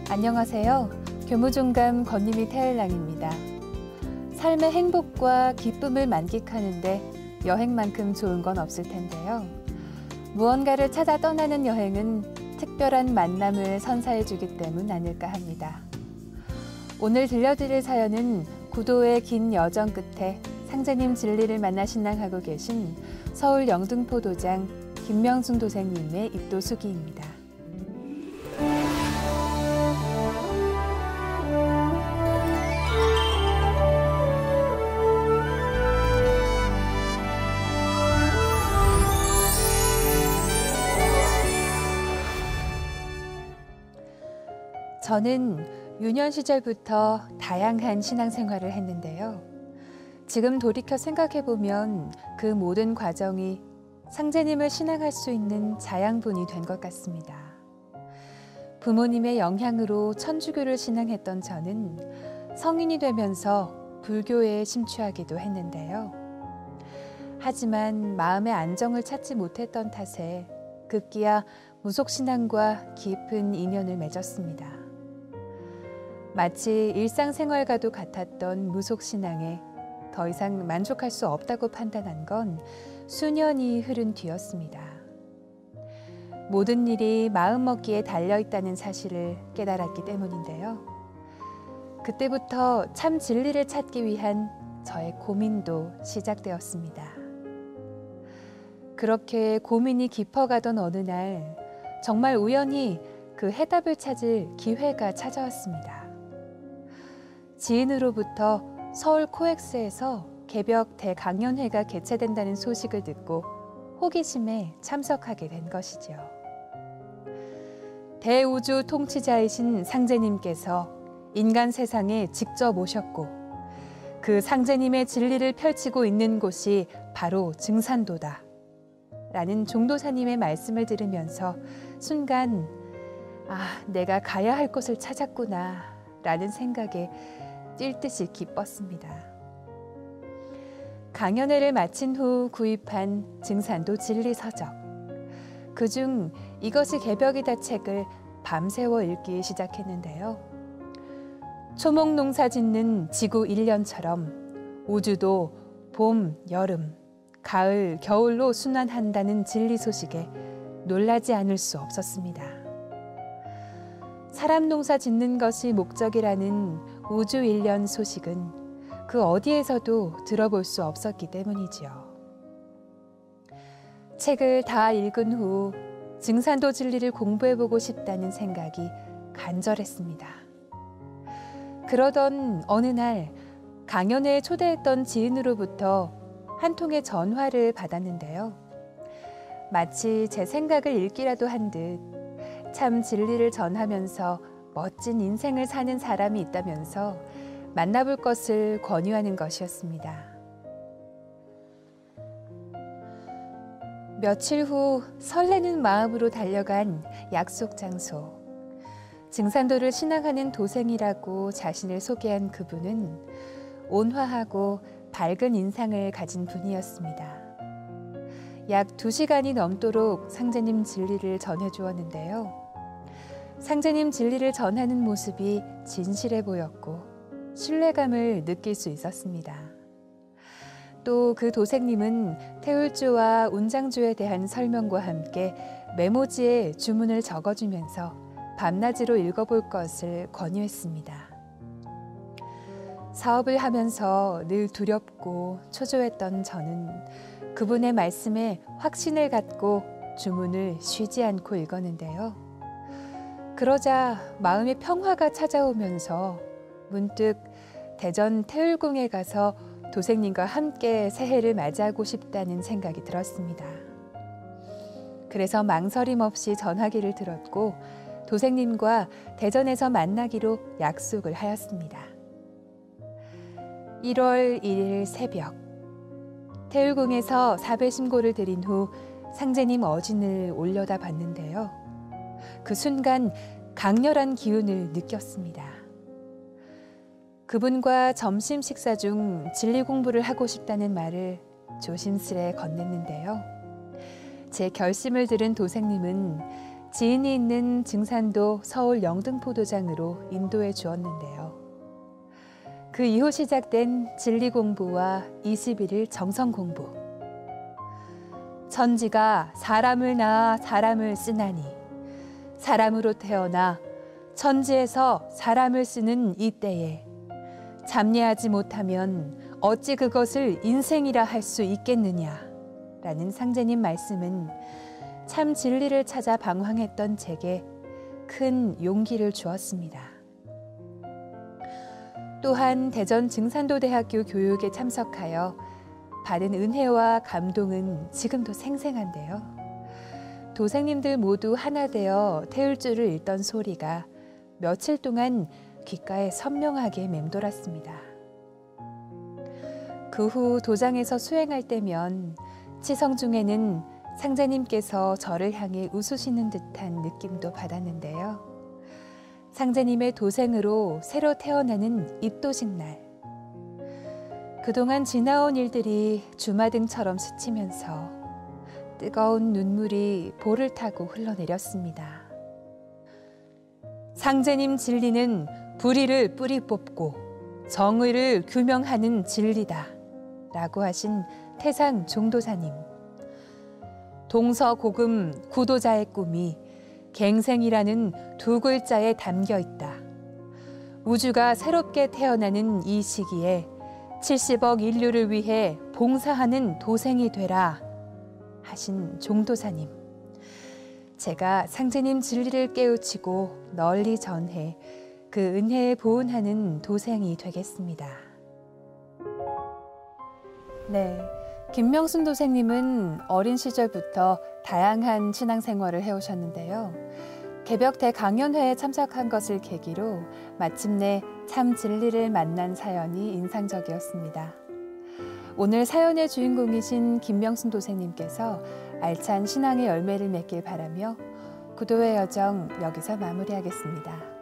안녕하세요. 교무종감 건님이 태을랑입니다. 삶의 행복과 기쁨을 만끽하는데 여행만큼 좋은 건 없을 텐데요. 무언가를 찾아 떠나는 여행은 특별한 만남을 선사해주기 때문 아닐까 합니다. 오늘 들려드릴 사연은 구도의 긴 여정 끝에 상제님 진리를 만나 신앙하고 계신 서울 영등포 도장 김명순 도생님의 입도수기입니다. 저는 유년 시절부터 다양한 신앙생활을 했는데요. 지금 돌이켜 생각해보면 그 모든 과정이 상제님을 신앙할 수 있는 자양분이 된 것 같습니다. 부모님의 영향으로 천주교를 신앙했던 저는 성인이 되면서 불교에 심취하기도 했는데요. 하지만 마음의 안정을 찾지 못했던 탓에 급기야 무속신앙과 깊은 인연을 맺었습니다. 마치 일상생활과도 같았던 무속신앙에 더 이상 만족할 수 없다고 판단한 건 수년이 흐른 뒤였습니다. 모든 일이 마음먹기에 달려있다는 사실을 깨달았기 때문인데요. 그때부터 참 진리를 찾기 위한 저의 고민도 시작되었습니다. 그렇게 고민이 깊어가던 어느 날 정말 우연히 그 해답을 찾을 기회가 찾아왔습니다. 지인으로부터 서울 코엑스에서 개벽 대강연회가 개최된다는 소식을 듣고 호기심에 참석하게 된 것이죠. 대우주 통치자이신 상제님께서 인간 세상에 직접 오셨고 그 상제님의 진리를 펼치고 있는 곳이 바로 증산도다 라는 종도사님의 말씀을 들으면서 순간 내가 가야 할 곳을 찾았구나 라는 생각에 뛸 듯이 기뻤습니다. 강연회를 마친 후 구입한 증산도 진리서적. 그중 이것이 개벽이다 책을 밤새워 읽기 시작했는데요. 초목농사 짓는 지구 1년처럼 우주도 봄, 여름, 가을, 겨울로 순환한다는 진리 소식에 놀라지 않을 수 없었습니다. 사람 농사 짓는 것이 목적이라는 우주 일련 소식은 그 어디에서도 들어볼 수 없었기 때문이지요. 책을 다 읽은 후 증산도 진리를 공부해보고 싶다는 생각이 간절했습니다. 그러던 어느 날 강연회에 초대했던 지인으로부터 한 통의 전화를 받았는데요. 마치 제 생각을 읽기라도 한 듯 참 진리를 전하면서 멋진 인생을 사는 사람이 있다면서 만나볼 것을 권유하는 것이었습니다. 며칠 후 설레는 마음으로 달려간 약속 장소. 증산도를 신앙하는 도생이라고 자신을 소개한 그분은 온화하고 밝은 인상을 가진 분이었습니다. 약 2시간이 넘도록 상제님 진리를 전해주었는데요. 상제님 진리를 전하는 모습이 진실해 보였고 신뢰감을 느낄 수 있었습니다. 또 그 도생님은 태울주와 운장주에 대한 설명과 함께 메모지에 주문을 적어주면서 밤낮으로 읽어볼 것을 권유했습니다. 사업을 하면서 늘 두렵고 초조했던 저는 그분의 말씀에 확신을 갖고 주문을 쉬지 않고 읽었는데요. 그러자 마음의 평화가 찾아오면서 문득 대전 태울궁에 가서 도생님과 함께 새해를 맞이하고 싶다는 생각이 들었습니다. 그래서 망설임 없이 전화기를 들었고 도생님과 대전에서 만나기로 약속을 하였습니다. 1월 1일 새벽 태울궁에서 사배심고를 드린 후 상제님 어진을 올려다 봤는데요. 그 순간 강렬한 기운을 느꼈습니다. 그분과 점심 식사 중 진리 공부를 하고 싶다는 말을 조심스레 건넸는데요. 제 결심을 들은 도생님은 지인이 있는 증산도 서울 영등포도장으로 인도해 주었는데요. 그 이후 시작된 진리 공부와 21일 정성 공부. 천지가 사람을 낳아 사람을 쓰나니 사람으로 태어나 천지에서 사람을 쓰는 이때에 잡례하지 못하면 어찌 그것을 인생이라 할 수 있겠느냐라는 상제님 말씀은 참 진리를 찾아 방황했던 제게 큰 용기를 주었습니다. 또한 대전 증산도대학교 교육에 참석하여 받은 은혜와 감동은 지금도 생생한데요. 도생님들 모두 하나 되어 태울줄을 읽던 소리가 며칠 동안 귓가에 선명하게 맴돌았습니다. 그 후 도장에서 수행할 때면 치성 중에는 상제님께서 저를 향해 웃으시는 듯한 느낌도 받았는데요. 상제님의 도생으로 새로 태어나는 입도식 날. 그동안 지나온 일들이 주마등처럼 스치면서 뜨거운 눈물이 볼을 타고 흘러내렸습니다. 상제님 진리는 불의를 뿌리 뽑고 정의를 규명하는 진리다 라고 하신 태상 종도사님. 동서고금 구도자의 꿈이 갱생이라는 두 글자에 담겨 있다. 우주가 새롭게 태어나는 이 시기에 70억 인류를 위해 봉사하는 도생이 되라 하신 종도사님. 제가 상제님 진리를 깨우치고 널리 전해 그 은혜에 보은하는 도생이 되겠습니다. 네, 김명순 도생님은 어린 시절부터 다양한 신앙생활을 해오셨는데요. 개벽 대강연회에 참석한 것을 계기로 마침내 참 진리를 만난 사연이 인상적이었습니다. 오늘 사연의 주인공이신 김명순 도생님께서 알찬 신앙의 열매를 맺길 바라며 구도의 여정 여기서 마무리하겠습니다.